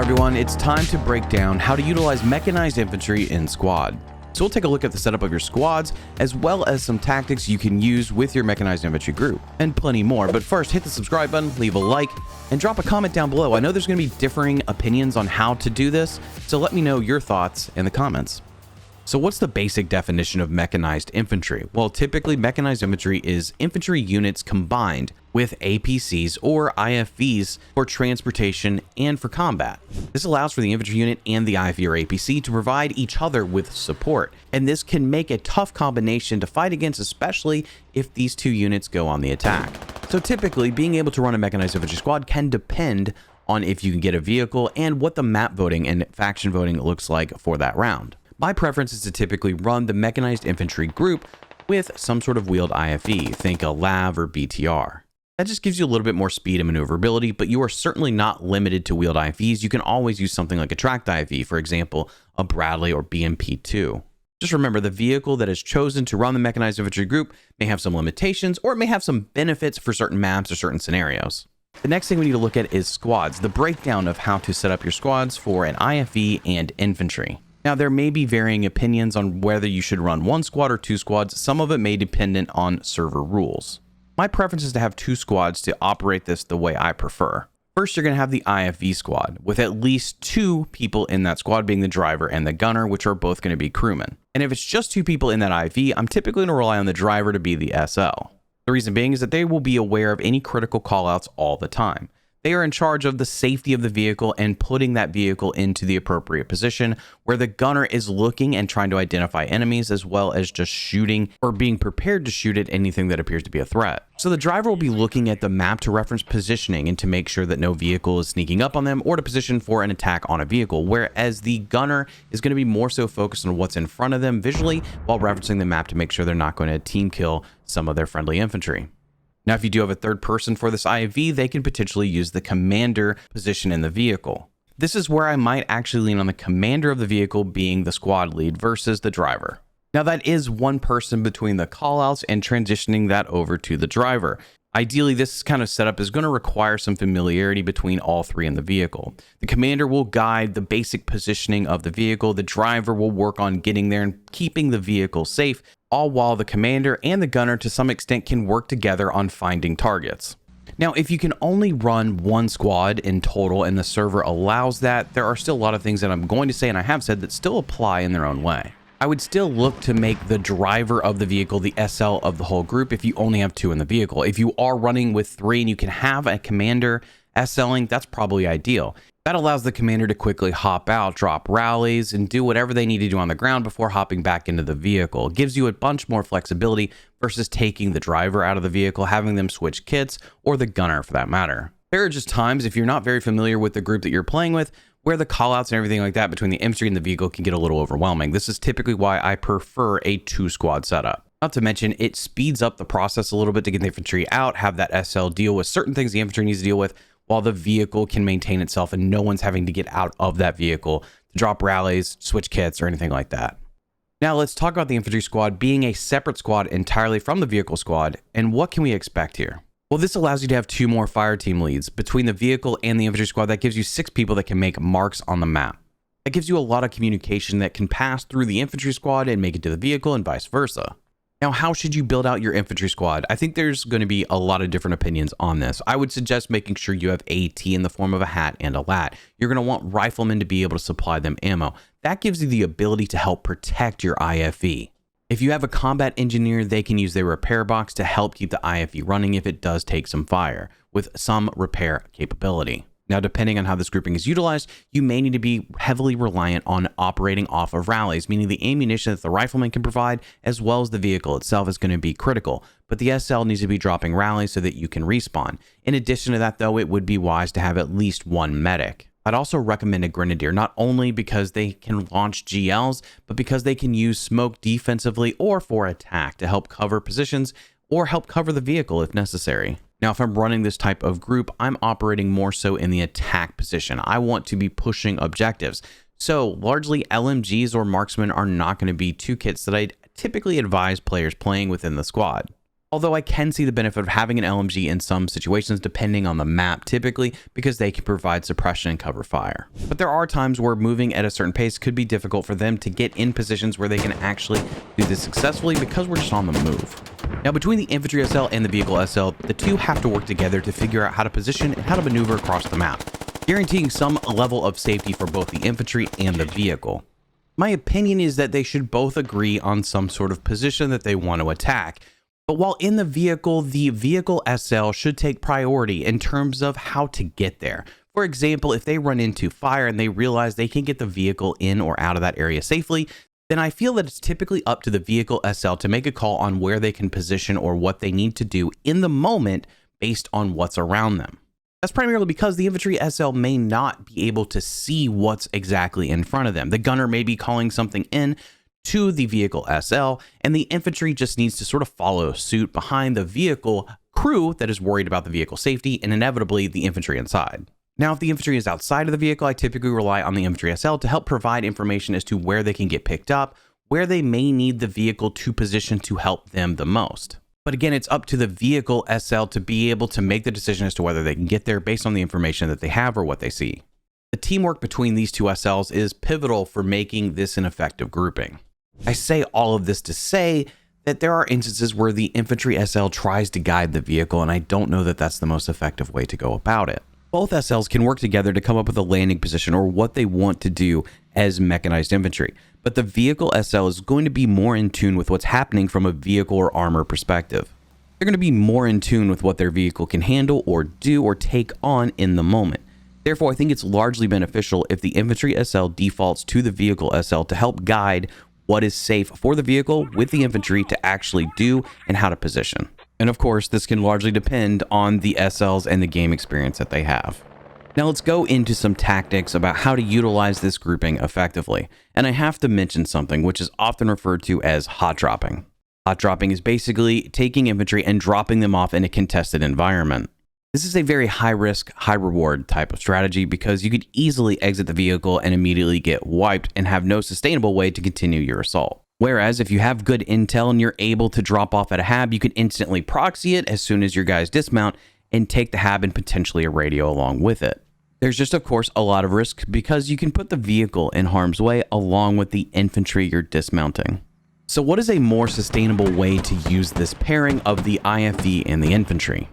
everyone, it's time to break down how to utilize mechanized infantry in squad. So we'll take a look at the setup of your squads, as well as some tactics you can use with your mechanized infantry group, and plenty more. But first, hit the subscribe button, leave a like, and drop a comment down below. I know there's going to be differing opinions on how to do this, so let me know your thoughts in the comments. So what's the basic definition of mechanized infantry? Well, typically mechanized infantry is infantry units combined with APCs or IFVs for transportation and for combat. This allows for the infantry unit and the IFV or APC to provide each other with support, and this can make a tough combination to fight against, especially if these two units go on the attack. So typically, being able to run a mechanized infantry squad can depend on if you can get a vehicle and what the map voting and faction voting looks like for that round. My preference is to typically run the mechanized infantry group with some sort of wheeled IFV, think a LAV or BTR. That just gives you a little bit more speed and maneuverability, but you are certainly not limited to wheeled IFVs. You can always use something like a tracked IFV, for example, a Bradley or BMP-2. Just remember, the vehicle that is chosen to run the mechanized infantry group may have some limitations, or it may have some benefits for certain maps or certain scenarios. The next thing we need to look at is squads, the breakdown of how to set up your squads for an IFV and infantry. Now, there may be varying opinions on whether you should run one squad or two squads. Some of it may depend on server rules. My preference is to have two squads to operate this the way I prefer. First, you're going to have the IFV squad, with at least two people in that squad being the driver and the gunner, which are both going to be crewmen. And if it's just two people in that IFV, I'm typically going to rely on the driver to be the SL. The reason being is that they will be aware of any critical callouts all the time. They are in charge of the safety of the vehicle and putting that vehicle into the appropriate position, where the gunner is looking and trying to identify enemies, as well as just shooting or being prepared to shoot at anything that appears to be a threat. So the driver will be looking at the map to reference positioning and to make sure that no vehicle is sneaking up on them or to position for an attack on a vehicle, whereas the gunner is going to be more so focused on what's in front of them visually while referencing the map to make sure they're not going to team kill some of their friendly infantry. Now, if you do have a third person for this IFV, they can potentially use the commander position in the vehicle. This is where I might actually lean on the commander of the vehicle being the squad lead versus the driver. Now, that is one person between the callouts and transitioning that over to the driver. Ideally, this kind of setup is going to require some familiarity between all three in the vehicle. The commander will guide the basic positioning of the vehicle. The driver will work on getting there and keeping the vehicle safe, all while the commander and the gunner to some extent can work together on finding targets. Now, if you can only run one squad in total and the server allows that, there are still a lot of things that I'm going to say and I have said that still apply in their own way. I would still look to make the driver of the vehicle the SL of the whole group if you only have two in the vehicle. If you are running with three and you can have a commander SLing, that's probably ideal. That allows the commander to quickly hop out, drop rallies, and do whatever they need to do on the ground before hopping back into the vehicle. It gives you a bunch more flexibility versus taking the driver out of the vehicle, having them switch kits, or the gunner for that matter. There are just times, if you're not very familiar with the group that you're playing with, where the callouts and everything like that between the infantry and the vehicle can get a little overwhelming. This is typically why I prefer a two-squad setup. Not to mention, it speeds up the process a little bit to get the infantry out, have that SL deal with certain things the infantry needs to deal with, while the vehicle can maintain itself and no one's having to get out of that vehicle to drop rallies, switch kits, or anything like that. Now let's talk about the infantry squad being a separate squad entirely from the vehicle squad, and what can we expect here? Well, this allows you to have two more fire team leads. Between the vehicle and the infantry squad, that gives you 6 people that can make marks on the map. That gives you a lot of communication that can pass through the infantry squad and make it to the vehicle and vice versa. Now, how should you build out your infantry squad? I think there's going to be a lot of different opinions on this. I would suggest making sure you have AT in the form of a hat and a lat. You're going to want riflemen to be able to supply them ammo. That gives you the ability to help protect your IFV. If you have a combat engineer, they can use their repair box to help keep the IFV running if it does take some fire, with some repair capability. Now, depending on how this grouping is utilized, you may need to be heavily reliant on operating off of rallies, meaning the ammunition that the rifleman can provide, as well as the vehicle itself, is going to be critical. But the SL needs to be dropping rallies so that you can respawn. In addition to that, though, it would be wise to have at least one medic. I'd also recommend a grenadier, not only because they can launch GLs, but because they can use smoke defensively or for attack to help cover positions or help cover the vehicle if necessary. Now, if I'm running this type of group, I'm operating more so in the attack position. I want to be pushing objectives. So largely LMGs or marksmen are not going to be two kits that I typically advise players playing within the squad. Although I can see the benefit of having an LMG in some situations depending on the map typically, because they can provide suppression and cover fire. But there are times where moving at a certain pace could be difficult for them to get in positions where they can actually do this successfully because we're just on the move. Now between the infantry SL and the vehicle SL, the two have to work together to figure out how to position and how to maneuver across the map, guaranteeing some level of safety for both the infantry and the vehicle. My opinion is that they should both agree on some sort of position that they want to attack. But while in the vehicle SL should take priority in terms of how to get there. For example, if they run into fire and they realize they can get the vehicle in or out of that area safely, then I feel that it's typically up to the vehicle SL to make a call on where they can position or what they need to do in the moment based on what's around them. That's primarily because the infantry SL may not be able to see what's exactly in front of them. The gunner may be calling something in to the vehicle SL, and the infantry just needs to sort of follow suit behind the vehicle crew that is worried about the vehicle safety and inevitably the infantry inside. Now, if the infantry is outside of the vehicle, I typically rely on the infantry SL to help provide information as to where they can get picked up, where they may need the vehicle to position to help them the most. But again, it's up to the vehicle SL to be able to make the decision as to whether they can get there based on the information that they have or what they see. The teamwork between these two SLs is pivotal for making this an effective grouping. I say all of this to say that there are instances where the infantry SL tries to guide the vehicle, and I don't know that that's the most effective way to go about it. Both SLs can work together to come up with a landing position or what they want to do as mechanized infantry, but the vehicle SL is going to be more in tune with what's happening from a vehicle or armor perspective. They're going to be more in tune with what their vehicle can handle or do or take on in the moment. Therefore, I think it's largely beneficial if the infantry SL defaults to the vehicle SL to help guide what is safe for the vehicle with the infantry to actually do and how to position. And of course, this can largely depend on the SLs and the game experience that they have. Now let's go into some tactics about how to utilize this grouping effectively. And I have to mention something which is often referred to as hot dropping. Hot dropping is basically taking infantry and dropping them off in a contested environment. This is a very high risk, high reward type of strategy because you could easily exit the vehicle and immediately get wiped and have no sustainable way to continue your assault. Whereas if you have good intel and you're able to drop off at a hab, you can instantly proxy it as soon as your guys dismount and take the hab and potentially a radio along with it. There's just of course a lot of risk because you can put the vehicle in harm's way along with the infantry you're dismounting. So what is a more sustainable way to use this pairing of the IFV and the infantry?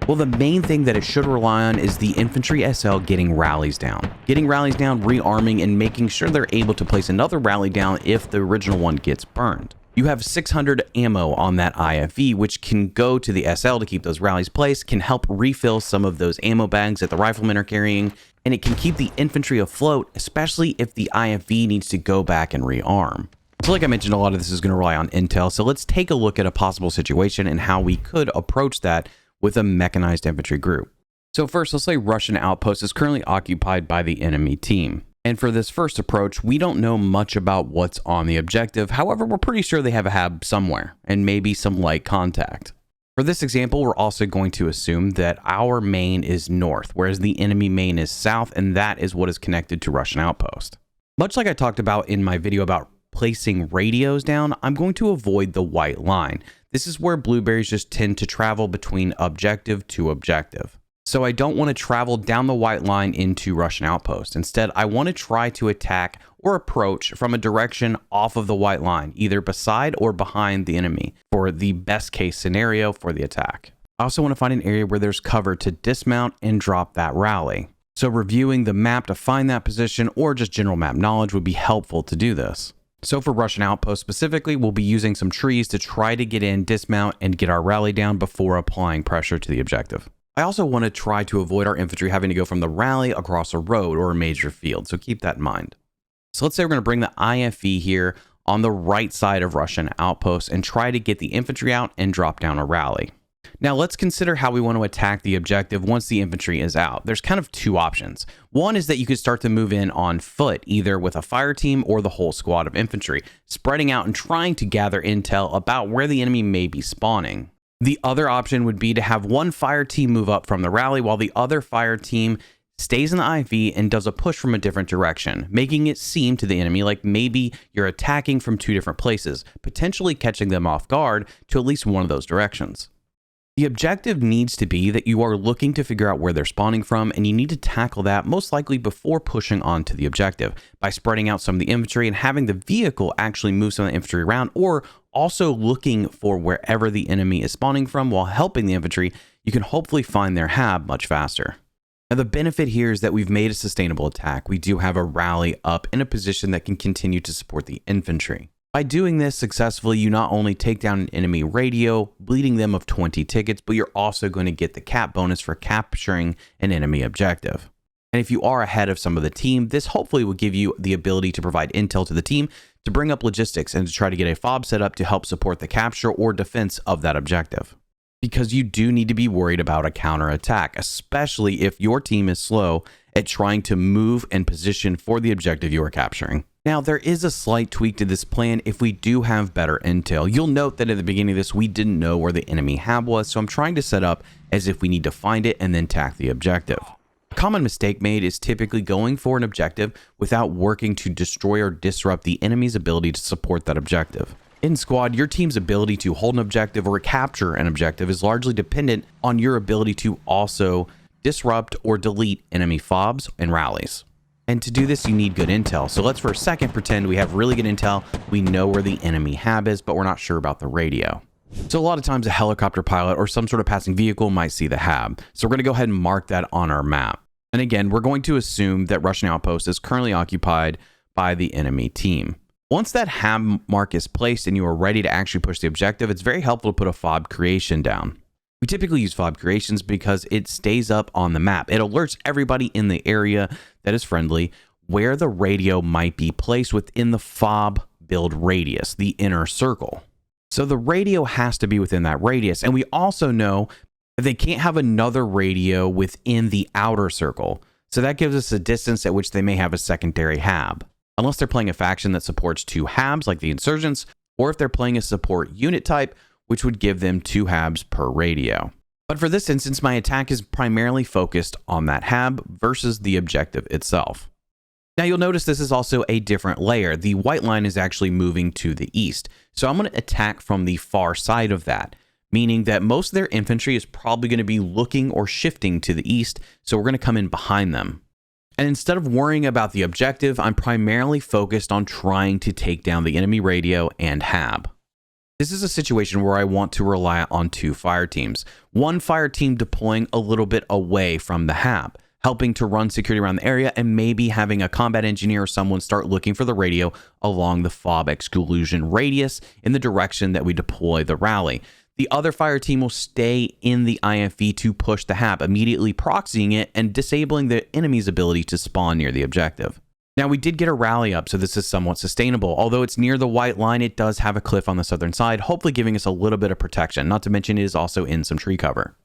Well, the main thing that it should rely on is the infantry SL getting rallies down. Getting rallies down, rearming, and making sure they're able to place another rally down if the original one gets burned. You have 600 ammo on that IFV, which can go to the SL to keep those rallies placed, can help refill some of those ammo bags that the riflemen are carrying, and it can keep the infantry afloat, especially if the IFV needs to go back and rearm. So like I mentioned, a lot of this is going to rely on intel, so let's take a look at a possible situation and how we could approach that with a mechanized infantry group. So first, let's say Russian outpost is currently occupied by the enemy team. And for this first approach, we don't know much about what's on the objective. However, we're pretty sure they have a hab somewhere and maybe some light contact. For this example, we're also going to assume that our main is north, whereas the enemy main is south, and that is what is connected to Russian outpost. Much like I talked about in my video about placing radios down, I'm going to avoid the white line. This is where blueberries just tend to travel between objective to objective. So I don't want to travel down the white line into Russian outpost. Instead, I want to try to attack or approach from a direction off of the white line, either beside or behind the enemy for the best case scenario for the attack. I also want to find an area where there's cover to dismount and drop that rally. So reviewing the map to find that position or just general map knowledge would be helpful to do this. So for Russian outpost specifically, we'll be using some trees to try to get in, dismount, and get our rally down before applying pressure to the objective. I also want to try to avoid our infantry having to go from the rally across a road or a major field, so keep that in mind. So let's say we're going to bring the IFV here on the right side of Russian outpost and try to get the infantry out and drop down a rally. Now let's consider how we want to attack the objective once the infantry is out. There's kind of two options. One is that you could start to move in on foot, either with a fire team or the whole squad of infantry, spreading out and trying to gather intel about where the enemy may be spawning. The other option would be to have one fire team move up from the rally while the other fire team stays in the IV and does a push from a different direction, making it seem to the enemy like maybe you're attacking from two different places, potentially catching them off guard to at least one of those directions. The objective needs to be that you are looking to figure out where they're spawning from, and you need to tackle that most likely before pushing on to the objective by spreading out some of the infantry and having the vehicle actually move some of the infantry around, or also looking for wherever the enemy is spawning from while helping the infantry. You can hopefully find their hab much faster. Now, the benefit here is that we've made a sustainable attack. We do have a rally up in a position that can continue to support the infantry. By doing this successfully, you not only take down an enemy radio, bleeding them of 20 tickets, but you're also going to get the cap bonus for capturing an enemy objective. And if you are ahead of some of the team, this hopefully will give you the ability to provide intel to the team to bring up logistics and to try to get a fob set up to help support the capture or defense of that objective. Because you do need to be worried about a counterattack, especially if your team is slow at trying to move and position for the objective you are capturing. Now, there is a slight tweak to this plan if we do have better intel. You'll note that at the beginning of this, we didn't know where the enemy hab was, so I'm trying to set up as if we need to find it and then tack the objective. A common mistake made is typically going for an objective without working to destroy or disrupt the enemy's ability to support that objective. In squad, your team's ability to hold an objective or capture an objective is largely dependent on your ability to also disrupt or delete enemy fobs and rallies. And to do this, you need good intel. So let's for a second pretend we have really good intel. We know where the enemy hab is, but we're not sure about the radio. So a lot of times a helicopter pilot or some sort of passing vehicle might see the hab. So we're going to go ahead and mark that on our map. And again, we're going to assume that Russian outpost is currently occupied by the enemy team. Once that hab mark is placed and you are ready to actually push the objective, it's very helpful to put a fob creation down. We typically use fob creations because it stays up on the map. It alerts everybody in the area that is friendly where the radio might be placed within the fob build radius, the inner circle. So the radio has to be within that radius. And we also know that they can't have another radio within the outer circle. So that gives us a distance at which they may have a secondary hab. Unless they're playing a faction that supports 2 habs like the insurgents, or if they're playing a support unit type, which would give them 2 habs per radio. But for this instance, my attack is primarily focused on that hab versus the objective itself. Now you'll notice this is also a different layer. The white line is actually moving to the east. So I'm going to attack from the far side of that, meaning that most of their infantry is probably going to be looking or shifting to the east. So we're going to come in behind them. And instead of worrying about the objective, I'm primarily focused on trying to take down the enemy radio and hab. This is a situation where I want to rely on 2 fire teams. One fire team deploying a little bit away from the hab, helping to run security around the area, and maybe having a combat engineer or someone start looking for the radio along the fob exclusion radius in the direction that we deploy the rally. The other fire team will stay in the IFV to push the hab, immediately proxying it and disabling the enemy's ability to spawn near the objective. Now, we did get a rally up, so this is somewhat sustainable. Although it's near the white line, it does have a cliff on the southern side, hopefully giving us a little bit of protection, not to mention it is also in some tree cover.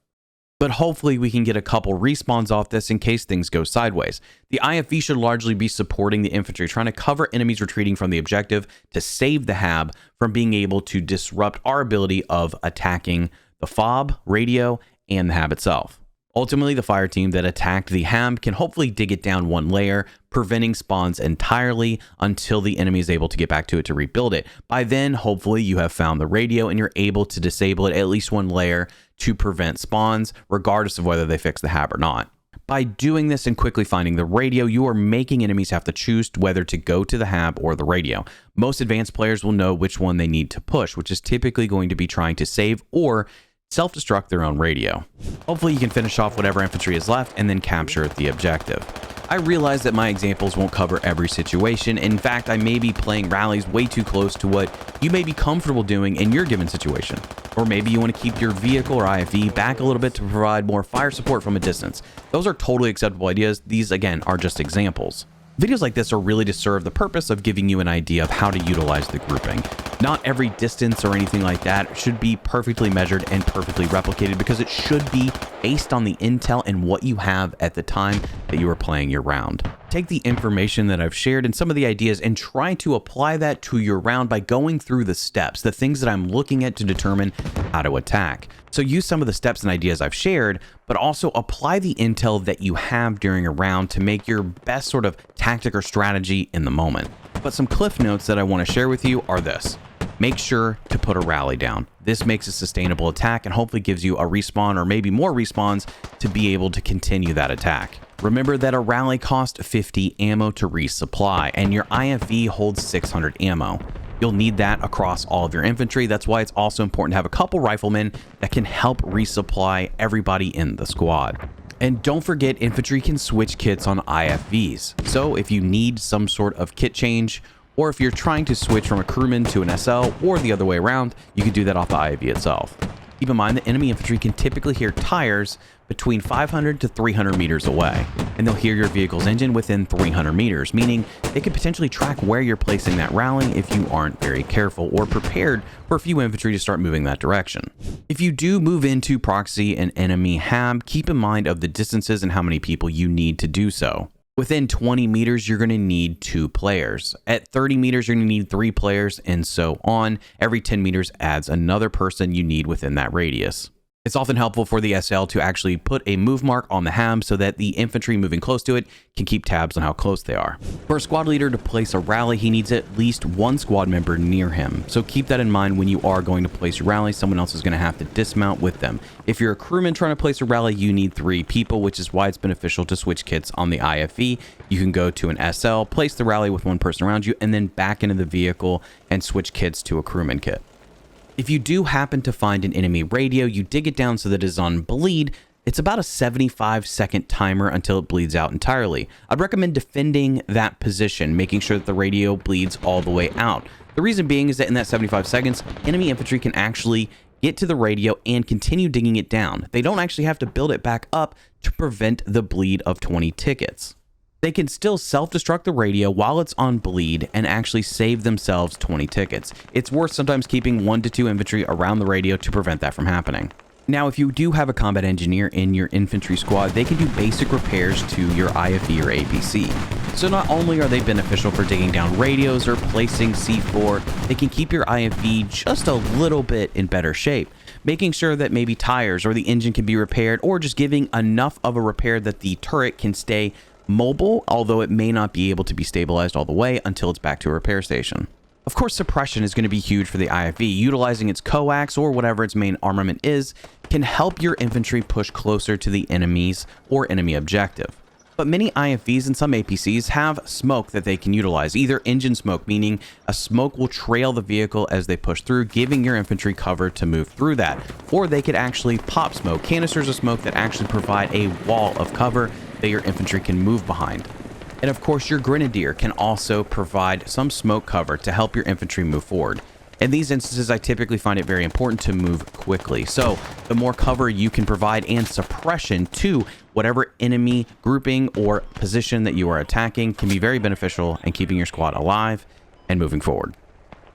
But hopefully we can get a couple respawns off this in case things go sideways. The IFV should largely be supporting the infantry, trying to cover enemies retreating from the objective to save the hab from being able to disrupt our ability of attacking the fob, radio, and the hab itself. Ultimately, the fire team that attacked the hab can hopefully dig it down 1 layer, preventing spawns entirely until the enemy is able to get back to it to rebuild it. By then, hopefully you have found the radio and you're able to disable it at least 1 layer to prevent spawns, regardless of whether they fix the hab or not. By doing this and quickly finding the radio, you are making enemies have to choose whether to go to the hab or the radio. Most advanced players will know which one they need to push, which is typically going to be trying to save or self-destruct their own radio. Hopefully you can finish off whatever infantry is left and then capture the objective. I realize that my examples won't cover every situation. In fact, I may be playing rallies way too close to what you may be comfortable doing in your given situation. Or maybe you want to keep your vehicle or IFV back a little bit to provide more fire support from a distance. Those are totally acceptable ideas. These, again, are just examples. Videos like this are really to serve the purpose of giving you an idea of how to utilize the grouping. Not every distance or anything like that should be perfectly measured and perfectly replicated, because it should be based on the intel and what you have at the time that you are playing your round. Take the information that I've shared and some of the ideas and try to apply that to your round by going through the steps, the things that I'm looking at to determine how to attack. So use some of the steps and ideas I've shared, but also apply the intel that you have during a round to make your best sort of tactic or strategy in the moment. But some cliff notes that I want to share with you are this. make sure to put a rally down. This makes a sustainable attack and hopefully gives you a respawn or maybe more respawns to be able to continue that attack. Remember that a rally costs 50 ammo to resupply, and your IFV holds 600 ammo. You'll need that across all of your infantry. That's why it's also important to have a couple riflemen that can help resupply everybody in the squad. And don't forget, infantry can switch kits on IFVs. So if you need some sort of kit change, or if you're trying to switch from a crewman to an SL or the other way around, you can do that off the IFV itself. Keep in mind that enemy infantry can typically hear tires between 500 to 300 meters away, and they'll hear your vehicle's engine within 300 meters, meaning they could potentially track where you're placing that rally if you aren't very careful or prepared for a few infantry to start moving that direction. If you do move into proxy an enemy hab, keep in mind of the distances and how many people you need to do so. Within 20 meters, you're going to need 2 players. At 30 meters, you're going to need 3 players, and so on. Every 10 meters adds another person you need within that radius. It's often helpful for the SL to actually put a move mark on the hab so that the infantry moving close to it can keep tabs on how close they are. For a squad leader to place a rally, he needs at least 1 squad member near him. So keep that in mind when you are going to place your rally. Someone else is going to have to dismount with them. If you're a crewman trying to place a rally, you need 3 people, which is why it's beneficial to switch kits on the IFV. You can go to an SL, place the rally with 1 person around you, and then back into the vehicle and switch kits to a crewman kit. If you do happen to find an enemy radio, you dig it down so that it is on bleed. It's about a 75-second timer until it bleeds out entirely. I'd recommend defending that position, making sure that the radio bleeds all the way out. The reason being is that in that 75 seconds, enemy infantry can actually get to the radio and continue digging it down. They don't actually have to build it back up to prevent the bleed of 20 tickets. They can still self-destruct the radio while it's on bleed and actually save themselves 20 tickets. It's worth sometimes keeping 1 to 2 infantry around the radio to prevent that from happening. Now, if you do have a combat engineer in your infantry squad, they can do basic repairs to your IFV or APC. So not only are they beneficial for digging down radios or placing C4, they can keep your IFV just a little bit in better shape, making sure that maybe tires or the engine can be repaired, or just giving enough of a repair that the turret can stay mobile, although it may not be able to be stabilized all the way until it's back to a repair station. Of course, suppression is going to be huge for the IFV. Utilizing its coax or whatever its main armament is can help your infantry push closer to the enemies or enemy objective. But many IFVs and some APCs have smoke that they can utilize, either engine smoke, meaning a smoke will trail the vehicle as they push through, giving your infantry cover to move through that. Or they could actually pop smoke, canisters of smoke that actually provide a wall of cover that your infantry can move behind. And of course, your grenadier can also provide some smoke cover to help your infantry move forward. In these instances, I typically find it very important to move quickly. So the more cover you can provide and suppression to whatever enemy grouping or position that you are attacking can be very beneficial in keeping your squad alive and moving forward.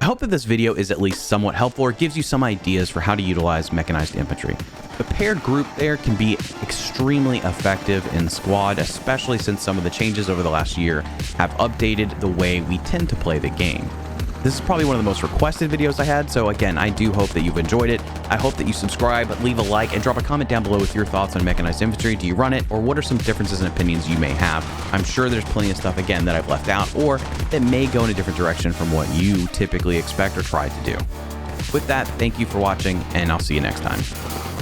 I hope that this video is at least somewhat helpful or gives you some ideas for how to utilize mechanized infantry. The paired group there can be extremely effective in squad, especially since some of the changes over the last year have updated the way we tend to play the game. This is probably one of the most requested videos I had, so again, I do hope that you've enjoyed it. I hope that you subscribe, leave a like, and drop a comment down below with your thoughts on mechanized infantry. Do you run it, or what are some differences and opinions you may have? I'm sure there's plenty of stuff, again, that I've left out, or that may go in a different direction from what you typically expect or try to do. With that, thank you for watching, and I'll see you next time.